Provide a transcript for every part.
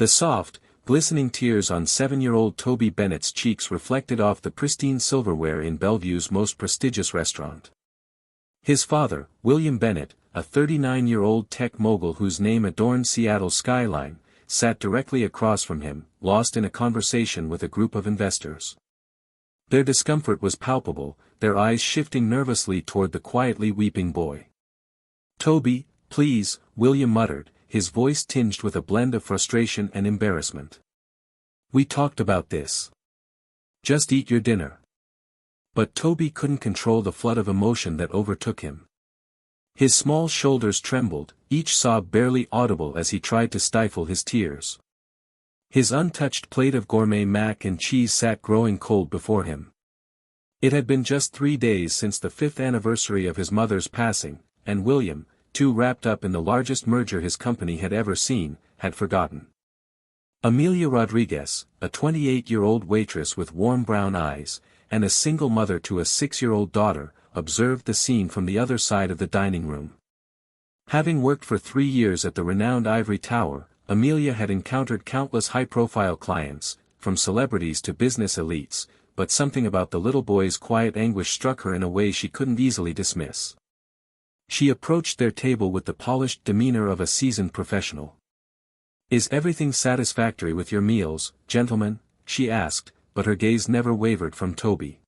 The soft, glistening tears on 7-year-old Toby Bennett's cheeks reflected off the pristine silverware in Bellevue's most prestigious restaurant. His father, William Bennett, a 39-year-old tech mogul whose name adorned Seattle's skyline, sat directly across from him, lost in a conversation with a group of investors. Their discomfort was palpable, their eyes shifting nervously toward the quietly weeping boy. "Toby, please," William muttered, his voice tinged with a blend of frustration and embarrassment. "We talked about this. Just eat your dinner." But Toby couldn't control the flood of emotion that overtook him. His small shoulders trembled, each sob barely audible as he tried to stifle his tears. His untouched plate of gourmet mac and cheese sat growing cold before him. It had been just 3 days since the 5th anniversary of his mother's passing, and William, too wrapped up in the largest merger his company had ever seen, had forgotten. Amelia Rodriguez, a 28-year-old waitress with warm brown eyes, and a single mother to a 6-year-old daughter, observed the scene from the other side of the dining room. Having worked for 3 years at the renowned Ivory Tower, Amelia had encountered countless high-profile clients, from celebrities to business elites, but something about the little boy's quiet anguish struck her in a way she couldn't easily dismiss. She approached their table with the polished demeanor of a seasoned professional. "Is everything satisfactory with your meals, gentlemen?" she asked, but her gaze never wavered from Toby.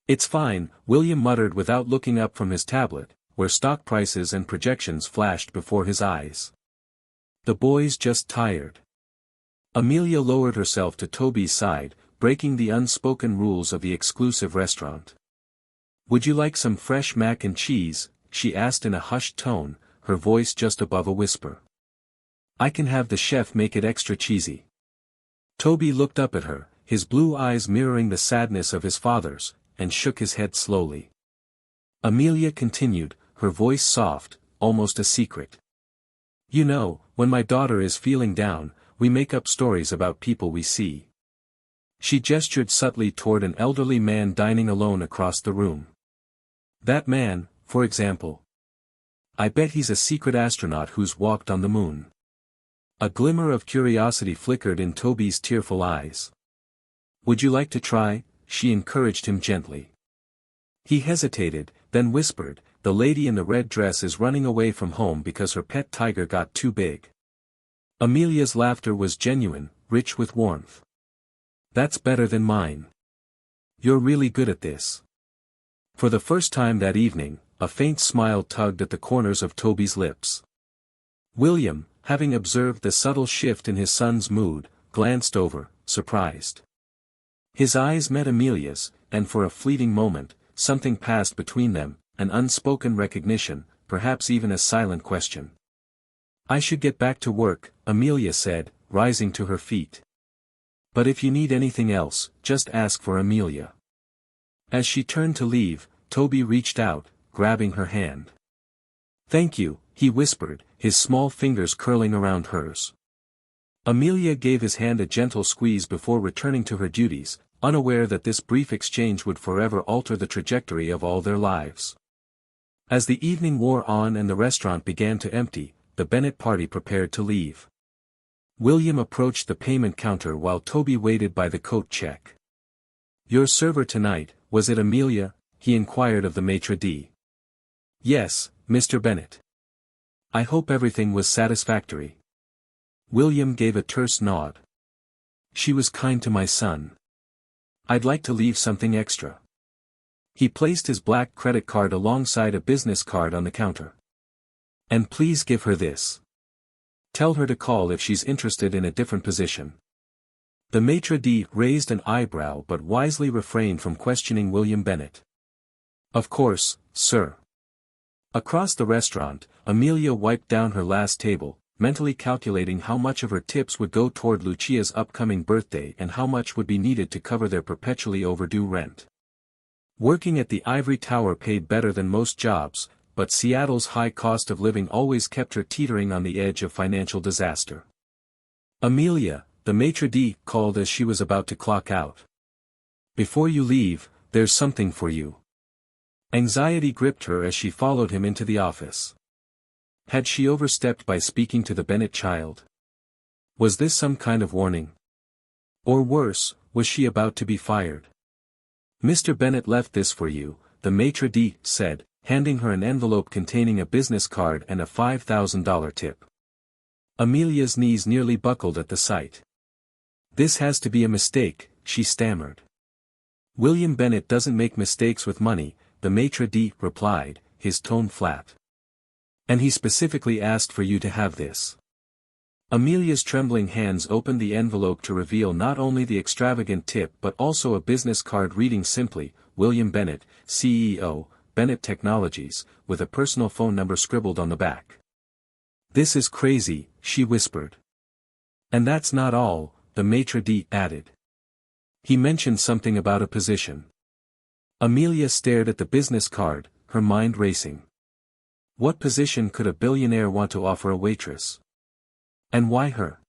"It's fine," William muttered without looking up from his tablet, where stock prices and projections flashed before his eyes. "The boy's just tired." Amelia lowered herself to Toby's side, breaking the unspoken rules of the exclusive restaurant. "Would you like some fresh mac and cheese?" she asked in a hushed tone, her voice just above a whisper. "I can have the chef make it extra cheesy." Toby looked up at her, his blue eyes mirroring the sadness of his father's, and shook his head slowly. Amelia continued, her voice soft, almost a secret. "You know, when my daughter is feeling down, we make up stories about people we see." She gestured subtly toward an elderly man dining alone across the room. "That man, for example. I bet he's a secret astronaut who's walked on the moon." A glimmer of curiosity flickered in Toby's tearful eyes. "Would you like to try?" she encouraged him gently. He hesitated, then whispered, "The lady in the red dress is running away from home because her pet tiger got too big." Amelia's laughter was genuine, rich with warmth. "That's better than mine. You're really good at this." For the first time that evening, a faint smile tugged at the corners of Toby's lips. William, having observed the subtle shift in his son's mood, glanced over, surprised. His eyes met Amelia's, and for a fleeting moment, something passed between them, an unspoken recognition, perhaps even a silent question. "I should get back to work," Amelia said, rising to her feet. "But if you need anything else, just ask for Amelia." As she turned to leave, Toby reached out, grabbing her hand. "Thank you," he whispered, his small fingers curling around hers. Amelia gave his hand a gentle squeeze before returning to her duties, unaware that this brief exchange would forever alter the trajectory of all their lives. As the evening wore on and the restaurant began to empty, the Bennett party prepared to leave. William approached the payment counter while Toby waited by the coat check. "Your server tonight, was it Amelia?" he inquired of the maitre d'. "Yes, Mr. Bennett." "I hope everything was satisfactory." William gave a terse nod. "She was kind to my son. I'd like to leave something extra." He placed his black credit card alongside a business card on the counter. "And please give her this. Tell her to call if she's interested in a different position." The maitre d' raised an eyebrow but wisely refrained from questioning William Bennett. "Of course, sir." Across the restaurant, Amelia wiped down her last table, mentally calculating how much of her tips would go toward Lucia's upcoming birthday and how much would be needed to cover their perpetually overdue rent. Working at the Ivory Tower paid better than most jobs, but Seattle's high cost of living always kept her teetering on the edge of financial disaster. "Amelia," the maitre d' called as she was about to clock out. "Before you leave, there's something for you." Anxiety gripped her as she followed him into the office. Had she overstepped by speaking to the Bennett child? Was this some kind of warning? Or worse, was she about to be fired? "Mr. Bennett left this for you," the maitre d' said, handing her an envelope containing a business card and a $5,000 tip. Amelia's knees nearly buckled at the sight. "This has to be a mistake," she stammered. "William Bennett doesn't make mistakes with money," the maitre d' replied, his tone flat. "And he specifically asked for you to have this." Amelia's trembling hands opened the envelope to reveal not only the extravagant tip but also a business card reading simply, "William Bennett, CEO, Bennett Technologies," with a personal phone number scribbled on the back. "This is crazy," she whispered. "And that's not all," the maitre d' added. "He mentioned something about a position." Amelia stared at the business card, her mind racing. What position could a billionaire want to offer a waitress? And why her?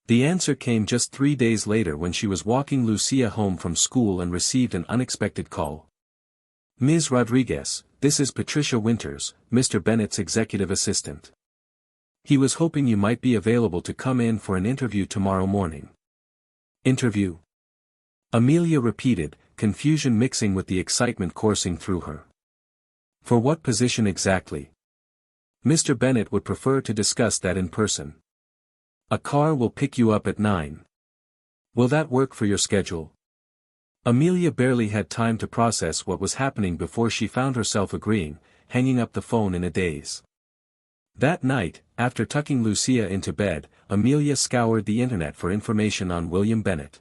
The answer came just 3 days later when she was walking Lucia home from school and received an unexpected call. "Ms. Rodriguez, this is Patricia Winters, Mr. Bennett's executive assistant. He was hoping you might be available to come in for an interview tomorrow morning." "Interview?" Amelia repeated, confusion mixing with the excitement coursing through her. "For what position exactly?" "Mr. Bennett would prefer to discuss that in person. A car will pick you up at 9. Will that work for your schedule?" Amelia barely had time to process what was happening before she found herself agreeing, hanging up the phone in a daze. That night, after tucking Lucia into bed, Amelia scoured the internet for information on William Bennett.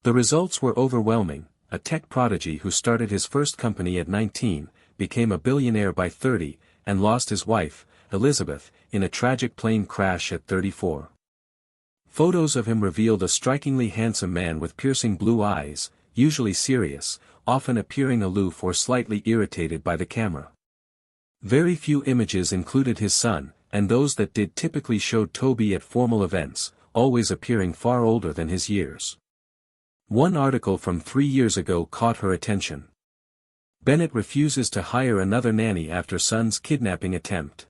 The results were overwhelming. A tech prodigy who started his first company at 19, became a billionaire by 30, and lost his wife, Elizabeth, in a tragic plane crash at 34. Photos of him revealed a strikingly handsome man with piercing blue eyes, usually serious, often appearing aloof or slightly irritated by the camera. Very few images included his son, and those that did typically showed Toby at formal events, always appearing far older than his years. One article from 3 years ago caught her attention. Bennett refuses to hire another nanny after son's kidnapping attempt.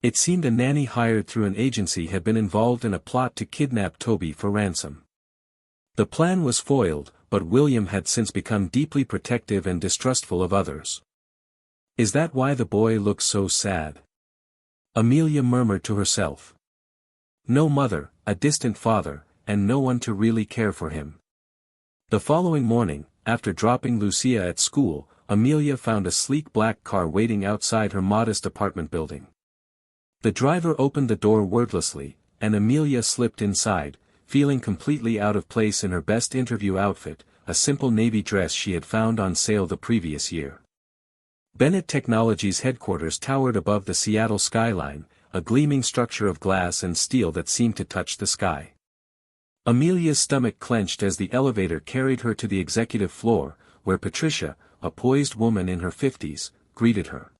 It seemed a nanny hired through an agency had been involved in a plot to kidnap Toby for ransom. The plan was foiled, but William had since become deeply protective and distrustful of others. "Is that why the boy looks so sad?" Amelia murmured to herself. No mother, a distant father, and no one to really care for him. The following morning, after dropping Lucia at school, Amelia found a sleek black car waiting outside her modest apartment building. The driver opened the door wordlessly, and Amelia slipped inside, feeling completely out of place in her best interview outfit, a simple navy dress she had found on sale the previous year. Bennett Technologies headquarters towered above the Seattle skyline, a gleaming structure of glass and steel that seemed to touch the sky. Amelia's stomach clenched as the elevator carried her to the executive floor, where Patricia, a poised woman in her 50s, greeted her.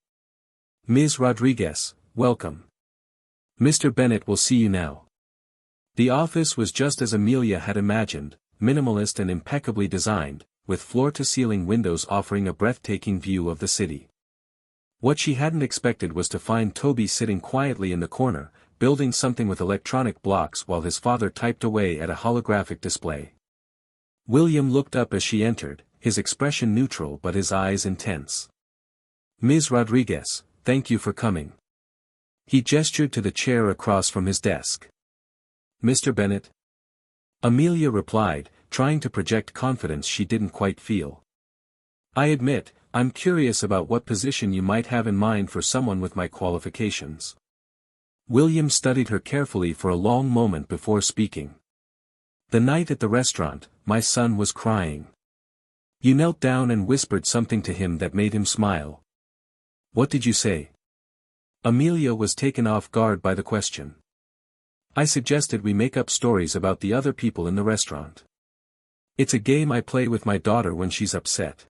"Ms. Rodriguez, welcome. Mr. Bennett will see you now." The office was just as Amelia had imagined, minimalist and impeccably designed, with floor-to-ceiling windows offering a breathtaking view of the city. What she hadn't expected was to find Toby sitting quietly in the corner, building something with electronic blocks while his father typed away at a holographic display. William looked up as she entered, his expression neutral but his eyes intense. "Ms. Rodriguez, thank you for coming." He gestured to the chair across from his desk. "Mr. Bennett?" Amelia replied, trying to project confidence she didn't quite feel. "I admit, I'm curious about what position you might have in mind for someone with my qualifications." William studied her carefully for a long moment before speaking. "The night at the restaurant, my son was crying. You knelt down and whispered something to him that made him smile. What did you say?" Amelia was taken off guard by the question. "I suggested we make up stories about the other people in the restaurant. It's a game I play with my daughter when she's upset."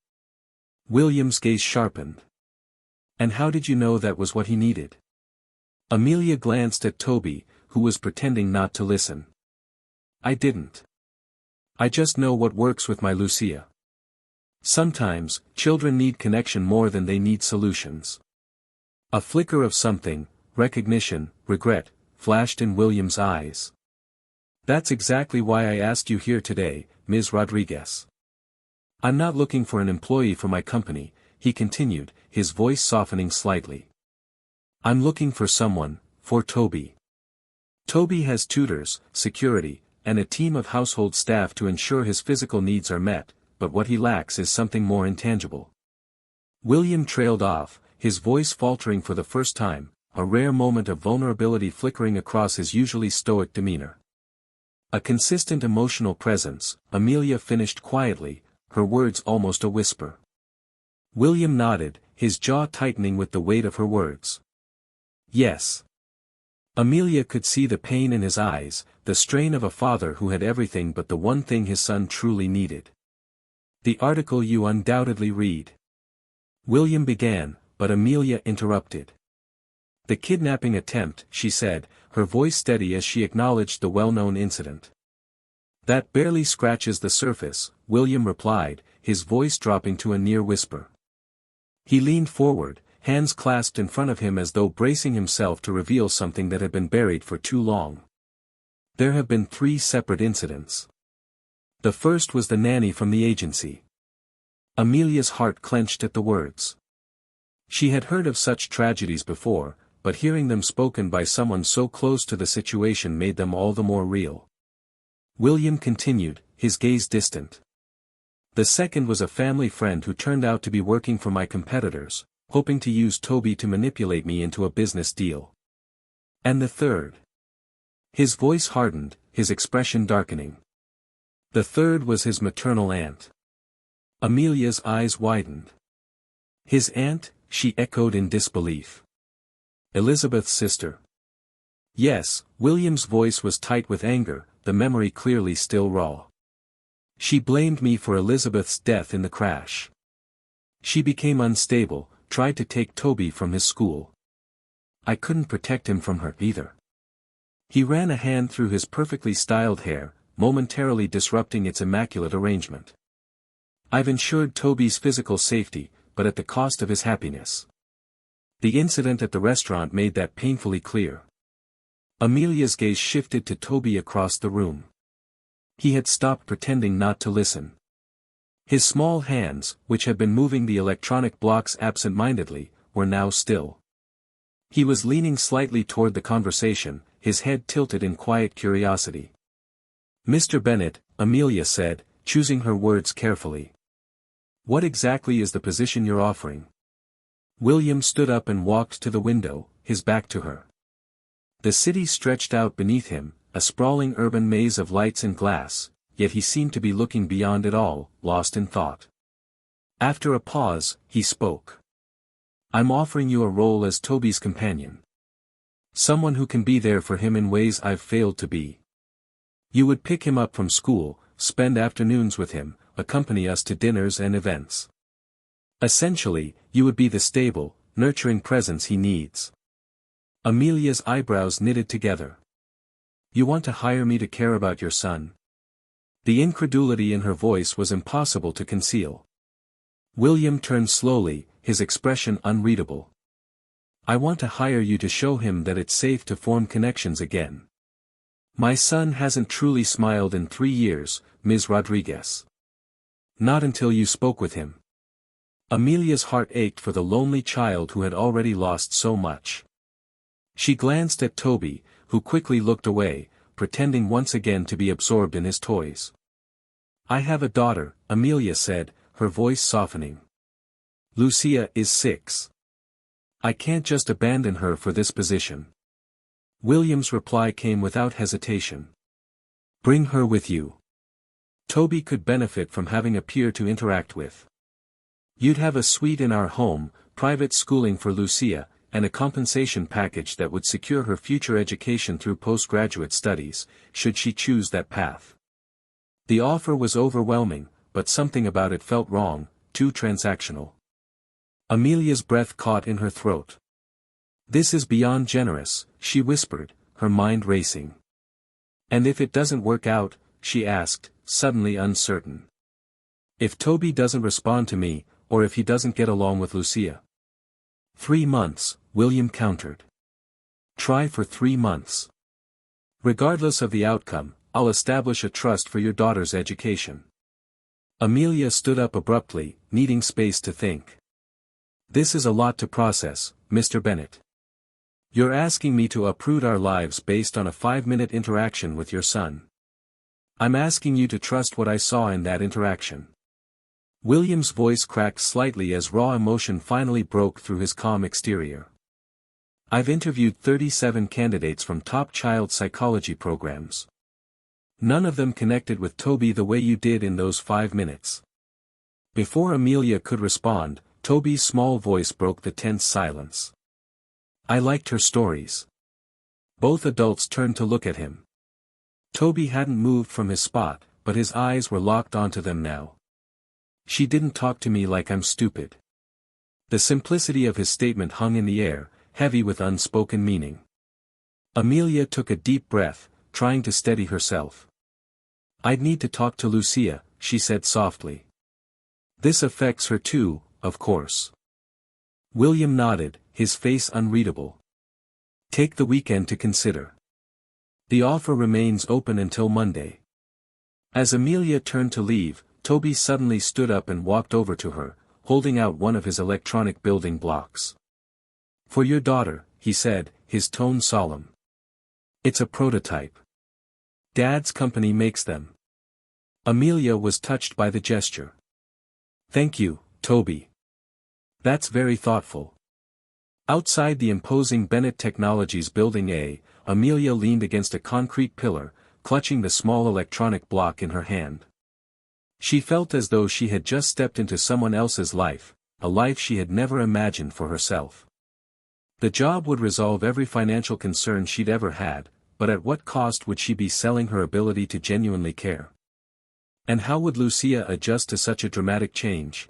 William's gaze sharpened. "And how did you know that was what he needed?" Amelia glanced at Toby, who was pretending not to listen. "I didn't. I just know what works with my Lucia. Sometimes, children need connection more than they need solutions." A flicker of something, recognition, regret, flashed in William's eyes. That's exactly why I asked you here today, Ms. Rodriguez. I'm not looking for an employee for my company, he continued, his voice softening slightly. I'm looking for someone, for Toby. Toby has tutors, security, and a team of household staff to ensure his physical needs are met, but what he lacks is something more intangible. William trailed off, his voice faltering for the first time, a rare moment of vulnerability flickering across his usually stoic demeanor. A consistent emotional presence, Amelia finished quietly, her words almost a whisper. William nodded, his jaw tightening with the weight of her words. Yes. Amelia could see the pain in his eyes, the strain of a father who had everything but the one thing his son truly needed. The article you undoubtedly read. William began, but Amelia interrupted. The kidnapping attempt, she said, her voice steady as she acknowledged the well-known incident. That barely scratches the surface, William replied, his voice dropping to a near whisper. He leaned forward, hands clasped in front of him as though bracing himself to reveal something that had been buried for too long. There have been 3 separate incidents. The first was the nanny from the agency. Amelia's heart clenched at the words. She had heard of such tragedies before, but hearing them spoken by someone so close to the situation made them all the more real. William continued, his gaze distant. The second was a family friend who turned out to be working for my competitors, hoping to use Toby to manipulate me into a business deal. And the third. His voice hardened, his expression darkening. The third was his maternal aunt. Amelia's eyes widened. His aunt, she echoed in disbelief. Elizabeth's sister. Yes, William's voice was tight with anger, the memory clearly still raw. She blamed me for Elizabeth's death in the crash. She became unstable, tried to take Toby from his school. I couldn't protect him from her either. He ran a hand through his perfectly styled hair, momentarily disrupting its immaculate arrangement. I've ensured Toby's physical safety, but at the cost of his happiness. The incident at the restaurant made that painfully clear. Amelia's gaze shifted to Toby across the room. He had stopped pretending not to listen. His small hands, which had been moving the electronic blocks absent-mindedly, were now still. He was leaning slightly toward the conversation, his head tilted in quiet curiosity. Mr. Bennett, Amelia said, choosing her words carefully. What exactly is the position you're offering? William stood up and walked to the window, his back to her. The city stretched out beneath him, a sprawling urban maze of lights and glass, yet he seemed to be looking beyond it all, lost in thought. After a pause, he spoke. I'm offering you a role as Toby's companion. Someone who can be there for him in ways I've failed to be. You would pick him up from school, spend afternoons with him, accompany us to dinners and events. Essentially, you would be the stable, nurturing presence he needs. Amelia's eyebrows knitted together. You want to hire me to care about your son? The incredulity in her voice was impossible to conceal. William turned slowly, his expression unreadable. I want to hire you to show him that it's safe to form connections again. My son hasn't truly smiled in 3 years, Ms. Rodriguez. Not until you spoke with him. Amelia's heart ached for the lonely child who had already lost so much. She glanced at Toby, who quickly looked away, pretending once again to be absorbed in his toys. I have a daughter, Amelia said, her voice softening. Lucia is 6. I can't just abandon her for this position. William's reply came without hesitation. Bring her with you. Toby could benefit from having a peer to interact with. You'd have a suite in our home, private schooling for Lucia, and a compensation package that would secure her future education through postgraduate studies, should she choose that path. The offer was overwhelming, but something about it felt wrong, too transactional. Amelia's breath caught in her throat. This is beyond generous, she whispered, her mind racing. And if it doesn't work out, she asked, suddenly uncertain. If Toby doesn't respond to me, or if he doesn't get along with Lucia? 3 months, William countered. Try for 3 months. Regardless of the outcome, I'll establish a trust for your daughter's education." Amelia stood up abruptly, needing space to think. "This is a lot to process, Mr. Bennet. You're asking me to uproot our lives based on a 5-minute interaction with your son. I'm asking you to trust what I saw in that interaction." William's voice cracked slightly as raw emotion finally broke through his calm exterior. "I've interviewed 37 candidates from top child psychology programs. None of them connected with Toby the way you did in those 5 minutes." Before Amelia could respond, Toby's small voice broke the tense silence. "I liked her stories." Both adults turned to look at him. Toby hadn't moved from his spot, but his eyes were locked onto them now. "She didn't talk to me like I'm stupid." The simplicity of his statement hung in the air, heavy with unspoken meaning. Amelia took a deep breath, trying to steady herself. "I'd need to talk to Lucia," she said softly. "This affects her too, of course." William nodded, his face unreadable. "Take the weekend to consider. The offer remains open until Monday." As Amelia turned to leave, Toby suddenly stood up and walked over to her, holding out one of his electronic building blocks. "For your daughter," he said, his tone solemn. "It's a prototype. Dad's company makes them." Amelia was touched by the gesture. "Thank you, Toby. That's very thoughtful." Outside the imposing Bennett Technologies Building A, Amelia leaned against a concrete pillar, clutching the small electronic block in her hand. She felt as though she had just stepped into someone else's life, a life she had never imagined for herself. The job would resolve every financial concern she'd ever had, but at what cost would she be selling her ability to genuinely care? And how would Lucia adjust to such a dramatic change?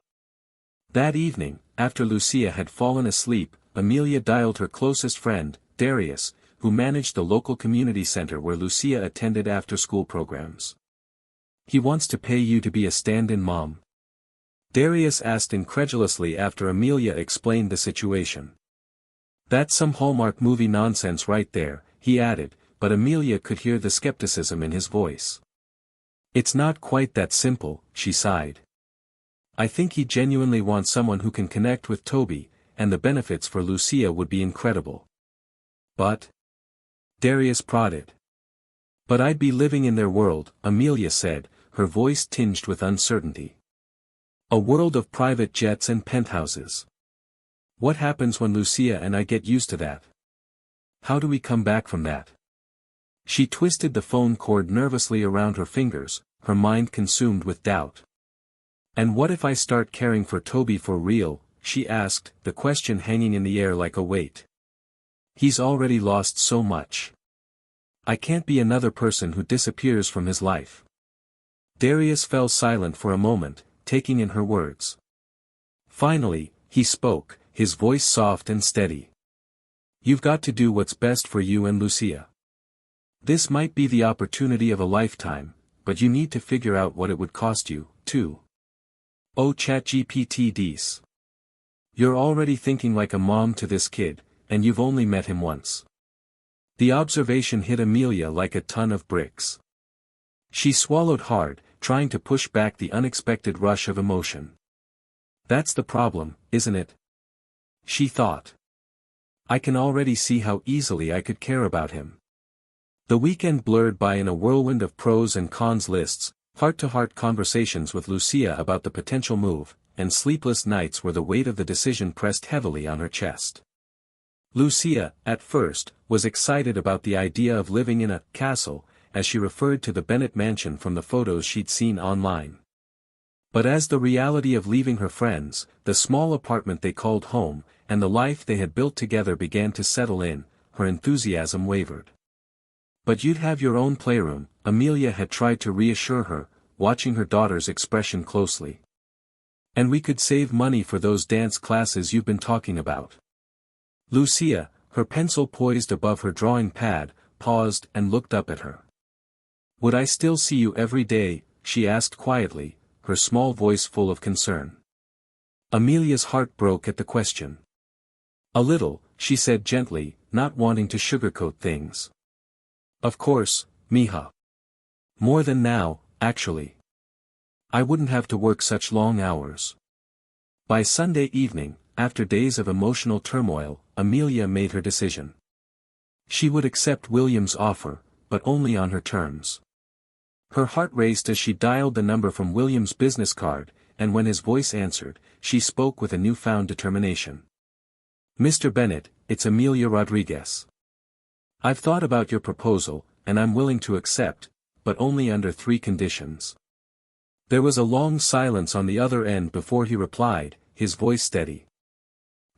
That evening, after Lucia had fallen asleep, Amelia dialed her closest friend, Darius, who managed the local community center where Lucia attended after-school programs. "He wants to pay you to be a stand-in mom?" Darius asked incredulously after Amelia explained the situation. "That's some Hallmark movie nonsense right there," he added, but Amelia could hear the skepticism in his voice. "It's not quite that simple," she sighed. "I think he genuinely wants someone who can connect with Toby, and the benefits for Lucia would be incredible." "But?" Darius prodded. "But I'd be living in their world," Amelia said, her voice tinged with uncertainty. "A world of private jets and penthouses. What happens when Lucia and I get used to that? How do we come back from that?" She twisted the phone cord nervously around her fingers, her mind consumed with doubt. "And what if I start caring for Toby for real?" she asked, the question hanging in the air like a weight. "He's already lost so much. I can't be another person who disappears from his life." Darius fell silent for a moment, taking in her words. Finally, he spoke, his voice soft and steady. "You've got to do what's best for you and Lucia. This might be the opportunity of a lifetime, but you need to figure out what it would cost you, too." "Oh ChatGPT Ds. You're already thinking like a mom to this kid, and you've only met him once." The observation hit Amelia like a ton of bricks. She swallowed hard, trying to push back the unexpected rush of emotion. "That's the problem, isn't it?" she thought. "I can already see how easily I could care about him." The weekend blurred by in a whirlwind of pros and cons lists, heart-to-heart conversations with Lucia about the potential move, and sleepless nights where the weight of the decision pressed heavily on her chest. Lucia, at first, was excited about the idea of living in a castle, as she referred to the Bennett mansion from the photos she'd seen online. But as the reality of leaving her friends, the small apartment they called home, and the life they had built together began to settle in, her enthusiasm wavered. "But you'd have your own playroom," Amelia had tried to reassure her, watching her daughter's expression closely. "And we could save money for those dance classes you've been talking about." Lucia, her pencil poised above her drawing pad, paused and looked up at her. "Would I still see you every day?" she asked quietly, her small voice full of concern. Amelia's heart broke at the question. "A little," she said gently, not wanting to sugarcoat things. "Of course, mija. More than now, actually. I wouldn't have to work such long hours. By Sunday evening, after days of emotional turmoil, Amelia made her decision. She would accept William's offer, but only on her terms. Her heart raced as she dialed the number from William's business card, and when his voice answered, she spoke with a newfound determination. "Mr. Bennett, it's Amelia Rodriguez. I've thought about your proposal, and I'm willing to accept, but only under 3 conditions." There was a long silence on the other end before he replied, his voice steady.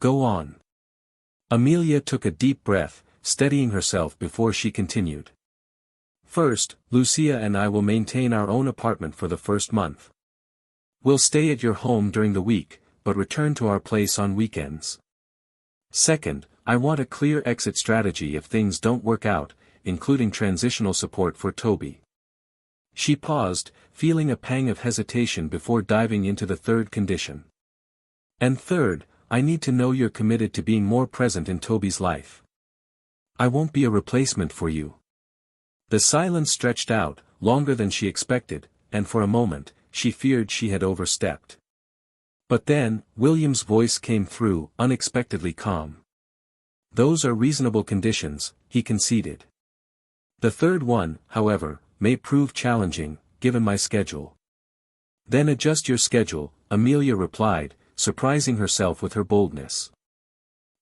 "Go on." Amelia took a deep breath, steadying herself before she continued. "First, Lucia and I will maintain our own apartment for the first month. We'll stay at your home during the week, but return to our place on weekends. Second, I want a clear exit strategy if things don't work out, including transitional support for Toby." She paused, feeling a pang of hesitation before diving into the third condition. "And third, I need to know you're committed to being more present in Toby's life. I won't be a replacement for you." The silence stretched out, longer than she expected, and for a moment, she feared she had overstepped. But then, William's voice came through, unexpectedly calm. "Those are reasonable conditions," he conceded. "The third one, however, may prove challenging, given my schedule." "Then adjust your schedule," Amelia replied, surprising herself with her boldness.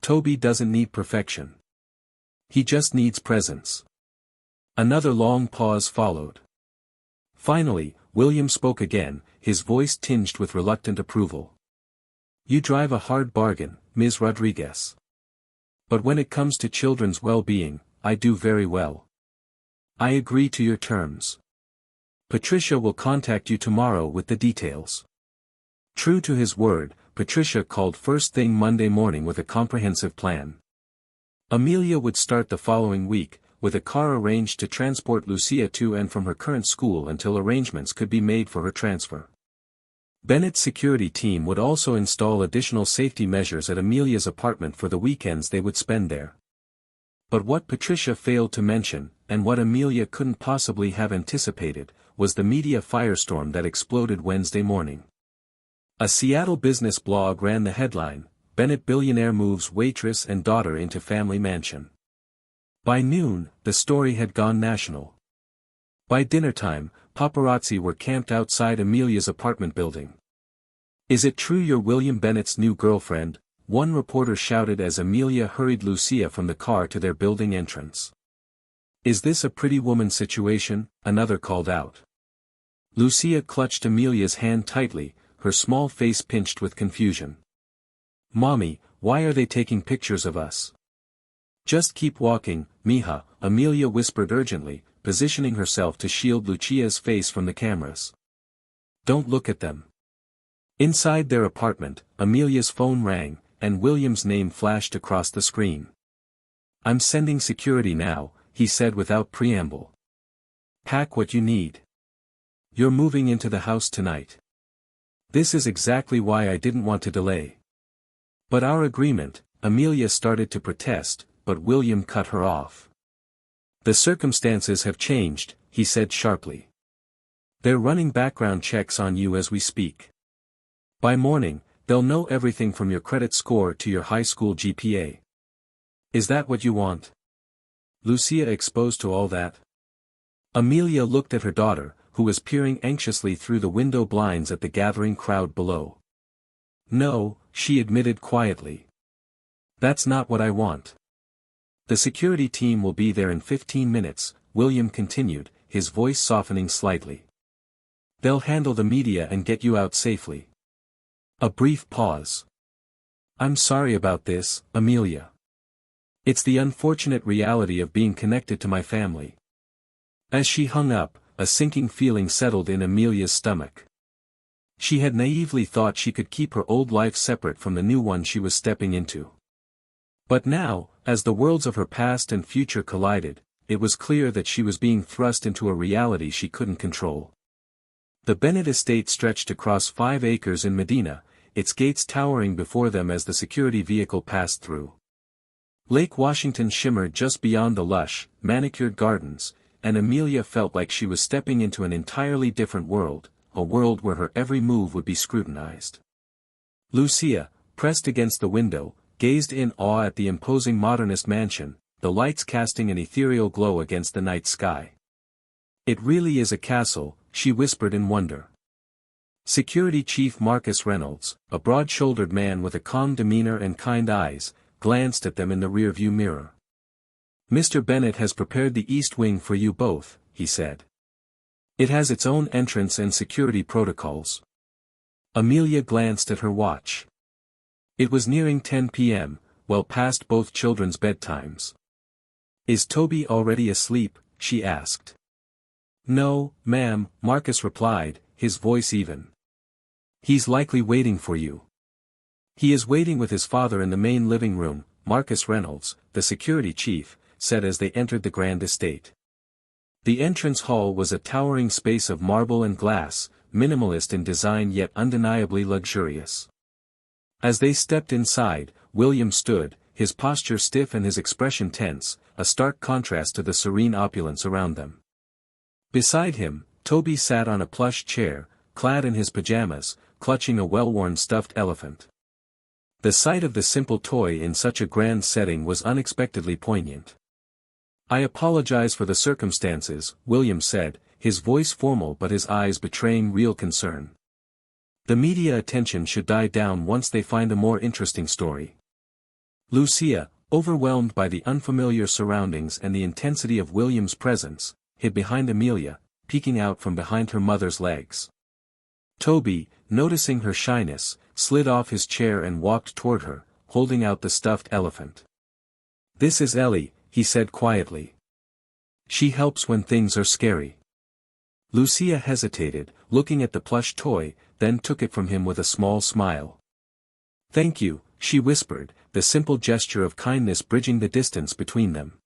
"Toby doesn't need perfection. He just needs presence." Another long pause followed. Finally, William spoke again, his voice tinged with reluctant approval. "You drive a hard bargain, Ms. Rodriguez. But when it comes to children's well-being, I do very well. I agree to your terms. Patricia will contact you tomorrow with the details." True to his word, Patricia called first thing Monday morning with a comprehensive plan. Amelia would start the following week, with a car arranged to transport Lucia to and from her current school until arrangements could be made for her transfer. Bennett's security team would also install additional safety measures at Amelia's apartment for the weekends they would spend there. But what Patricia failed to mention, and what Amelia couldn't possibly have anticipated, was the media firestorm that exploded Wednesday morning. A Seattle business blog ran the headline, "Bennett Billionaire Moves Waitress and Daughter into Family Mansion." By noon, the story had gone national. By dinnertime, paparazzi were camped outside Amelia's apartment building. "Is it true you're William Bennett's new girlfriend?" one reporter shouted as Amelia hurried Lucia from the car to their building entrance. "Is this a pretty woman situation?" another called out. Lucia clutched Amelia's hand tightly, her small face pinched with confusion. "Mommy, why are they taking pictures of us?" "Just keep walking, mija," Amelia whispered urgently, positioning herself to shield Lucia's face from the cameras. "Don't look at them." Inside their apartment, Amelia's phone rang, and William's name flashed across the screen. "I'm sending security now," he said without preamble. "Pack what you need. You're moving into the house tonight." "This is exactly why I didn't want to delay." "But our agreement," Amelia started to protest, but William cut her off. "The circumstances have changed," he said sharply. "They're running background checks on you as we speak. By morning, they'll know everything from your credit score to your high school GPA. Is that what you want? Lucia exposed to all that?" Amelia looked at her daughter, who was peering anxiously through the window blinds at the gathering crowd below. "No," she admitted quietly. "That's not what I want." "The security team will be there in 15 minutes, William continued, his voice softening slightly. "They'll handle the media and get you out safely." A brief pause. "I'm sorry about this, Amelia. It's the unfortunate reality of being connected to my family." As she hung up, a sinking feeling settled in Amelia's stomach. She had naively thought she could keep her old life separate from the new one she was stepping into. But now, as the worlds of her past and future collided, it was clear that she was being thrust into a reality she couldn't control. The Bennett estate stretched across 5 acres in Medina, its gates towering before them as the security vehicle passed through. Lake Washington shimmered just beyond the lush, manicured gardens, and Amelia felt like she was stepping into an entirely different world, a world where her every move would be scrutinized. Lucia, pressed against the window, gazed in awe at the imposing modernist mansion, the lights casting an ethereal glow against the night sky. "It really is a castle," she whispered in wonder. Security Chief Marcus Reynolds, a broad-shouldered man with a calm demeanor and kind eyes, glanced at them in the rearview mirror. "Mr. Bennet has prepared the East Wing for you both," he said. "It has its own entrance and security protocols." Amelia glanced at her watch. It was nearing 10 p.m., well past both children's bedtimes. "Is Toby already asleep?" she asked. "No, ma'am," Marcus replied, his voice even. "He's likely waiting for you." "He is waiting with his father in the main living room," Marcus Reynolds, the security chief, said as they entered the grand estate. The entrance hall was a towering space of marble and glass, minimalist in design yet undeniably luxurious. As they stepped inside, William stood, his posture stiff and his expression tense, a stark contrast to the serene opulence around them. Beside him, Toby sat on a plush chair, clad in his pajamas, clutching a well-worn stuffed elephant. The sight of the simple toy in such a grand setting was unexpectedly poignant. "I apologize for the circumstances," William said, his voice formal but his eyes betraying real concern. "The media attention should die down once they find a more interesting story." Lucia, overwhelmed by the unfamiliar surroundings and the intensity of William's presence, hid behind Amelia, peeking out from behind her mother's legs. Toby, noticing her shyness, slid off his chair and walked toward her, holding out the stuffed elephant. "This is Ellie," he said quietly. "She helps when things are scary." Lucia hesitated, looking at the plush toy, then took it from him with a small smile. "Thank you," she whispered, the simple gesture of kindness bridging the distance between them.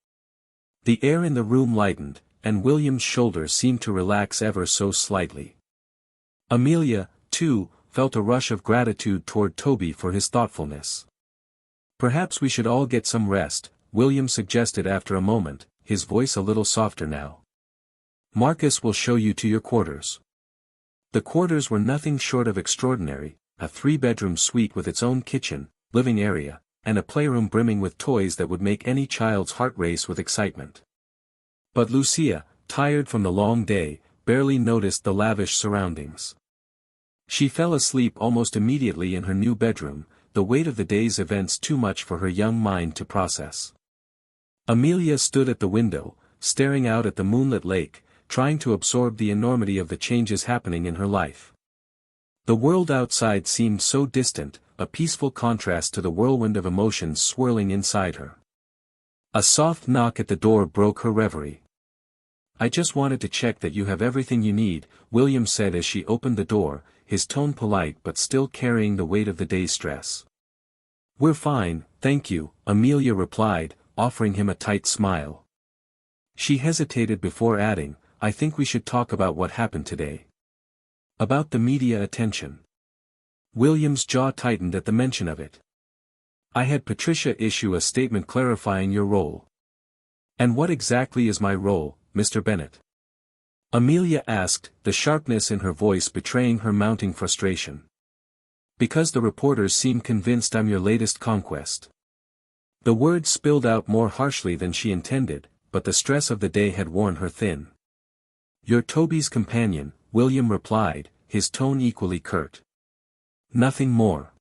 The air in the room lightened, and William's shoulders seemed to relax ever so slightly. Amelia, too, felt a rush of gratitude toward Toby for his thoughtfulness. "Perhaps we should all get some rest," William suggested after a moment, his voice a little softer now. "Marcus will show you to your quarters." The quarters were nothing short of extraordinary, a 3-bedroom suite with its own kitchen, living area, and a playroom brimming with toys that would make any child's heart race with excitement. But Lucia, tired from the long day, barely noticed the lavish surroundings. She fell asleep almost immediately in her new bedroom, the weight of the day's events too much for her young mind to process. Amelia stood at the window, staring out at the moonlit lake, trying to absorb the enormity of the changes happening in her life. The world outside seemed so distant, a peaceful contrast to the whirlwind of emotions swirling inside her. A soft knock at the door broke her reverie. "I just wanted to check that you have everything you need," William said as she opened the door, his tone polite but still carrying the weight of the day's stress. "We're fine, thank you," Amelia replied, offering him a tight smile. She hesitated before adding, "I think we should talk about what happened today." "About the media attention." William's jaw tightened at the mention of it. "I had Patricia issue a statement clarifying your role." "And what exactly is my role, Mr. Bennet?" Amelia asked, the sharpness in her voice betraying her mounting frustration. "Because the reporters seem convinced I'm your latest conquest." The words spilled out more harshly than she intended, but the stress of the day had worn her thin. "You're Toby's companion," William replied, his tone equally curt. "Nothing more."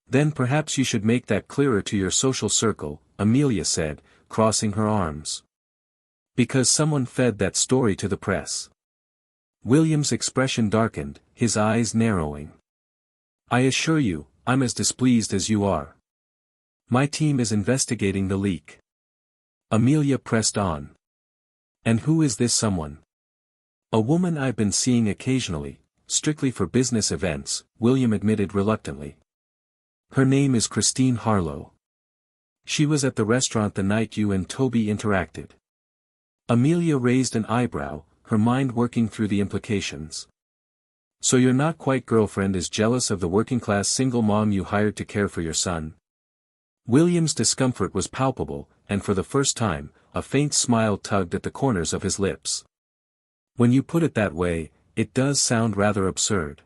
"Then perhaps you should make that clearer to your social circle," Amelia said, crossing her arms. "Because someone fed that story to the press." William's expression darkened, his eyes narrowing. "I assure you, I'm as displeased as you are. My team is investigating the leak." Amelia pressed on. "And who is this someone?" "A woman I've been seeing occasionally, strictly for business events," William admitted reluctantly. "Her name is Christine Harlow. She was at the restaurant the night you and Toby interacted." Amelia raised an eyebrow, her mind working through the implications. "So you're not quite girlfriend is jealous of the working-class single mom you hired to care for your son?" William's discomfort was palpable, and for the first time, a faint smile tugged at the corners of his lips. When you put it that way, it does sound rather absurd.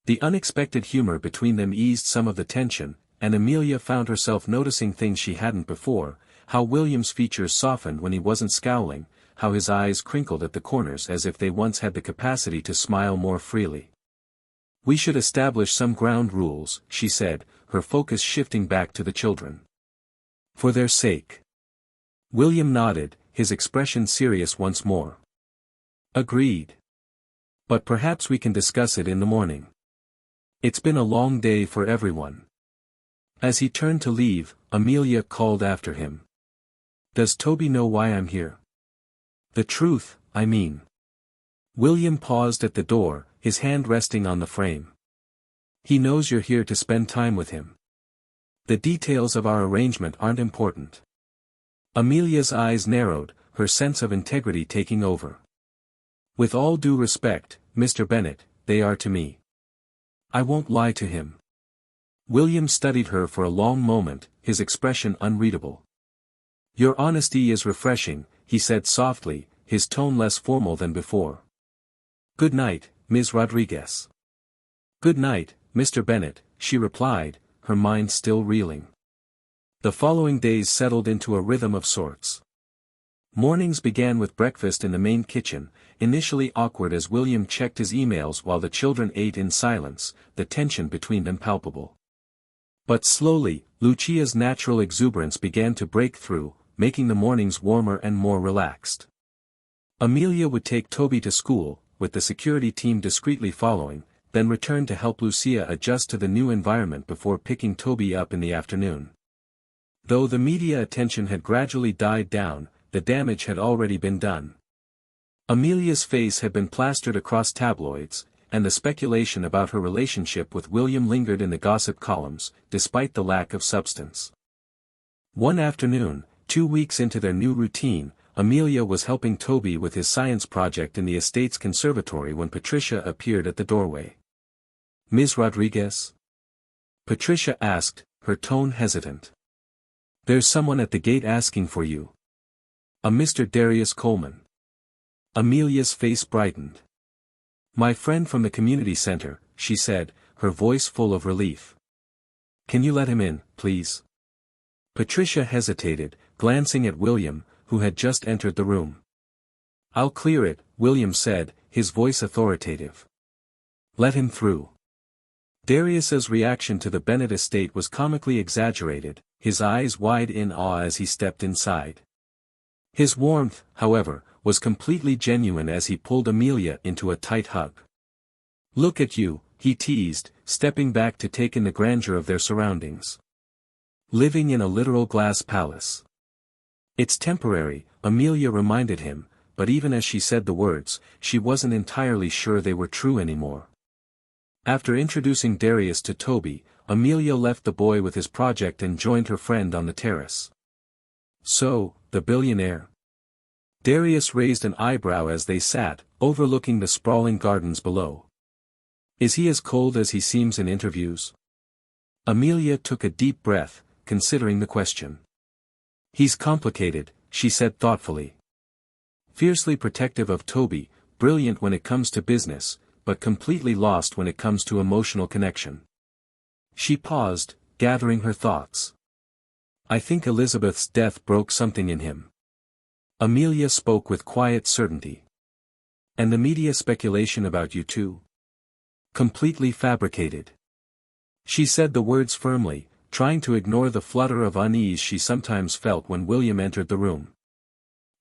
The unexpected humor between them eased some of the tension, and Amelia found herself noticing things she hadn't before, how William's features softened when he wasn't scowling, how his eyes crinkled at the corners as if they once had the capacity to smile more freely. "We should establish some ground rules," she said, her focus shifting back to the children. "For their sake." William nodded, his expression serious once more. "Agreed. But perhaps we can discuss it in the morning. It's been a long day for everyone." As he turned to leave, Amelia called after him. "Does Toby know why I'm here? The truth, I mean." William paused at the door, his hand resting on the frame. "He knows you're here to spend time with him. The details of our arrangement aren't important." Amelia's eyes narrowed, her sense of integrity taking over. "With all due respect, Mr. Bennet, they are to me. I won't lie to him." William studied her for a long moment, his expression unreadable. "Your honesty is refreshing," he said softly, his tone less formal than before. "Good night, Ms. Rodriguez." "Good night, Mr. Bennet," she replied, her mind still reeling. The following days settled into a rhythm of sorts. Mornings began with breakfast in the main kitchen, initially awkward as William checked his emails while the children ate in silence, the tension between them palpable. But slowly, Lucia's natural exuberance began to break through, making the mornings warmer and more relaxed. Amelia would take Toby to school, with the security team discreetly following, then return to help Lucia adjust to the new environment before picking Toby up in the afternoon. Though the media attention had gradually died down, the damage had already been done. Amelia's face had been plastered across tabloids, and the speculation about her relationship with William lingered in the gossip columns, despite the lack of substance. One afternoon, 2 weeks into their new routine, Amelia was helping Toby with his science project in the estate's conservatory when Patricia appeared at the doorway. "Ms. Rodriguez?" Patricia asked, her tone hesitant. "There's someone at the gate asking for you. A Mr. Darius Coleman." Amelia's face brightened. "My friend from the community center," she said, her voice full of relief. "Can you let him in, please?" Patricia hesitated, glancing at William, who had just entered the room. "I'll clear it," William said, his voice authoritative. "Let him through." Darius's reaction to the Bennet estate was comically exaggerated, his eyes wide in awe as he stepped inside. His warmth, however, was completely genuine as he pulled Amelia into a tight hug. "Look at you," he teased, stepping back to take in the grandeur of their surroundings. "Living in a literal glass palace." "It's temporary," Amelia reminded him, but even as she said the words, she wasn't entirely sure they were true anymore. After introducing Darius to Toby, Amelia left the boy with his project and joined her friend on the terrace. "So, the billionaire?" Darius raised an eyebrow as they sat, overlooking the sprawling gardens below. "Is he as cold as he seems in interviews?" Amelia took a deep breath, considering the question. "He's complicated," she said thoughtfully. "Fiercely protective of Toby, brilliant when it comes to business, but completely lost when it comes to emotional connection." She paused, gathering her thoughts. "I think Elizabeth's death broke something in him." Amelia spoke with quiet certainty. "And the media speculation about you too? Completely fabricated." She said the words firmly, trying to ignore the flutter of unease she sometimes felt when William entered the room.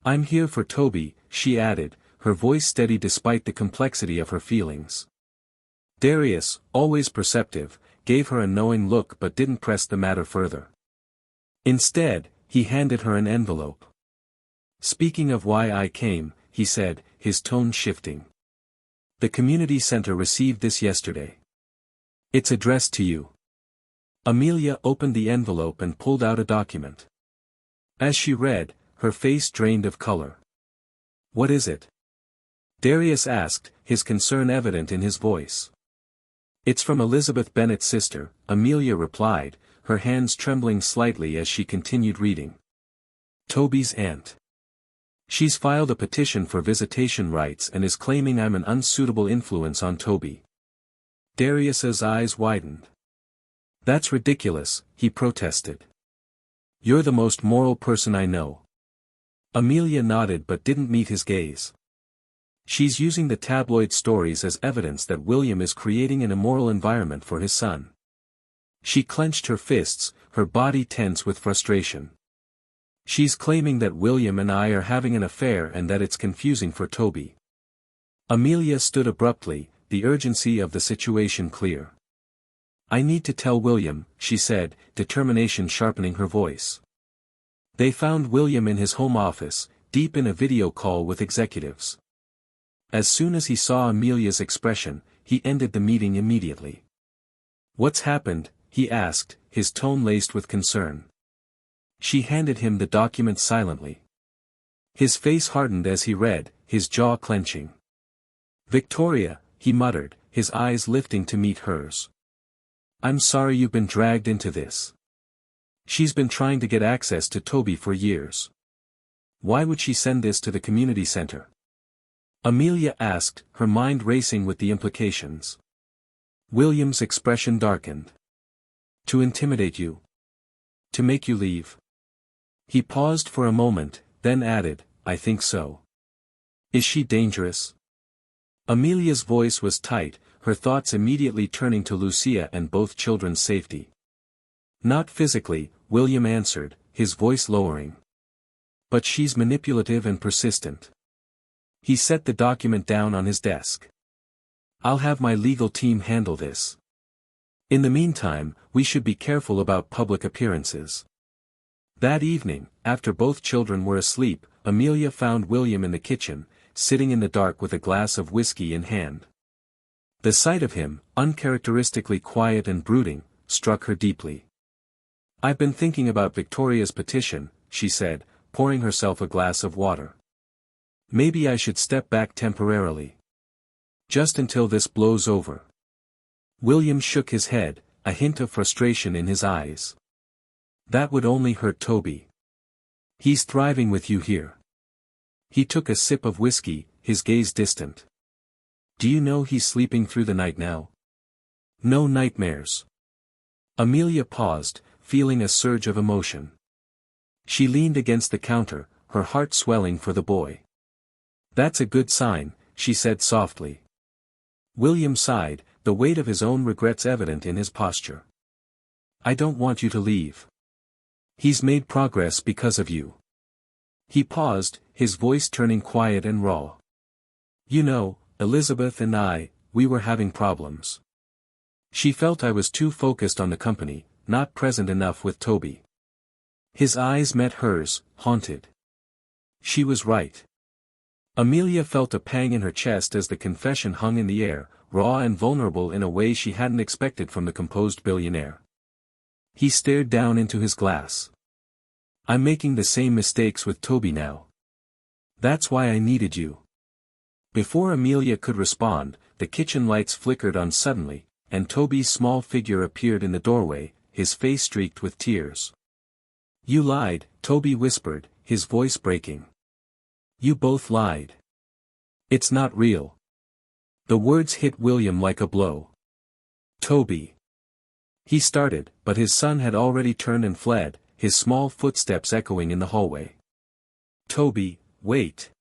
"I'm here for Toby," she added, her voice steady despite the complexity of her feelings. Darius, always perceptive, gave her a knowing look but didn't press the matter further. Instead, he handed her an envelope. "Speaking of why I came," he said, his tone shifting. "The community center received this yesterday. It's addressed to you." Amelia opened the envelope and pulled out a document. As she read, her face drained of color. "What is it?" Darius asked, his concern evident in his voice. "It's from Elizabeth Bennet's sister," Amelia replied, her hands trembling slightly as she continued reading. "Toby's aunt. She's filed a petition for visitation rights and is claiming I'm an unsuitable influence on Toby. Darius's eyes widened. That's ridiculous, he protested. You're the most moral person I know. Amelia nodded but didn't meet his gaze. She's using the tabloid stories as evidence that William is creating an immoral environment for his son. She clenched her fists, her body tense with frustration. She's claiming that William and I are having an affair and that it's confusing for Toby. Amelia stood abruptly, the urgency of the situation clear. I need to tell William, she said, determination sharpening her voice. They found William in his home office, deep in a video call with executives. As soon as he saw Amelia's expression, he ended the meeting immediately. What's happened? He asked, his tone laced with concern. She handed him the document silently. His face hardened as he read, his jaw clenching. Victoria, he muttered, his eyes lifting to meet hers. I'm sorry you've been dragged into this. She's been trying to get access to Toby for years. Why would she send this to the community center? Amelia asked, her mind racing with the implications. William's expression darkened. To intimidate you. To make you leave. He paused for a moment, then added, I think so. Is she dangerous? Amelia's voice was tight, her thoughts immediately turning to Lucia and both children's safety. Not physically, William answered, his voice lowering. But she's manipulative and persistent. He set the document down on his desk. I'll have my legal team handle this. In the meantime, we should be careful about public appearances. That evening, after both children were asleep, Amelia found William in the kitchen, sitting in the dark with a glass of whiskey in hand. The sight of him, uncharacteristically quiet and brooding, struck her deeply. I've been thinking about Victoria's petition, she said, pouring herself a glass of water. Maybe I should step back temporarily. Just until this blows over. William shook his head, a hint of frustration in his eyes. That would only hurt Toby. He's thriving with you here. He took a sip of whiskey, his gaze distant. Do you know he's sleeping through the night now? No nightmares. Amelia paused, feeling a surge of emotion. She leaned against the counter, her heart swelling for the boy. That's a good sign, she said softly. William sighed, the weight of his own regrets evident in his posture. I don't want you to leave. He's made progress because of you. He paused, his voice turning quiet and raw. You know, Elizabeth and I, we were having problems. She felt I was too focused on the company, not present enough with Toby. His eyes met hers, haunted. She was right. Amelia felt a pang in her chest as the confession hung in the air, raw and vulnerable in a way she hadn't expected from the composed billionaire. He stared down into his glass. I'm making the same mistakes with Toby now. That's why I needed you. Before Amelia could respond, the kitchen lights flickered on suddenly, and Toby's small figure appeared in the doorway, his face streaked with tears. You lied, Toby whispered, his voice breaking. You both lied. It's not real. The words hit William like a blow. Toby. He started, but his son had already turned and fled, his small footsteps echoing in the hallway. Toby, wait.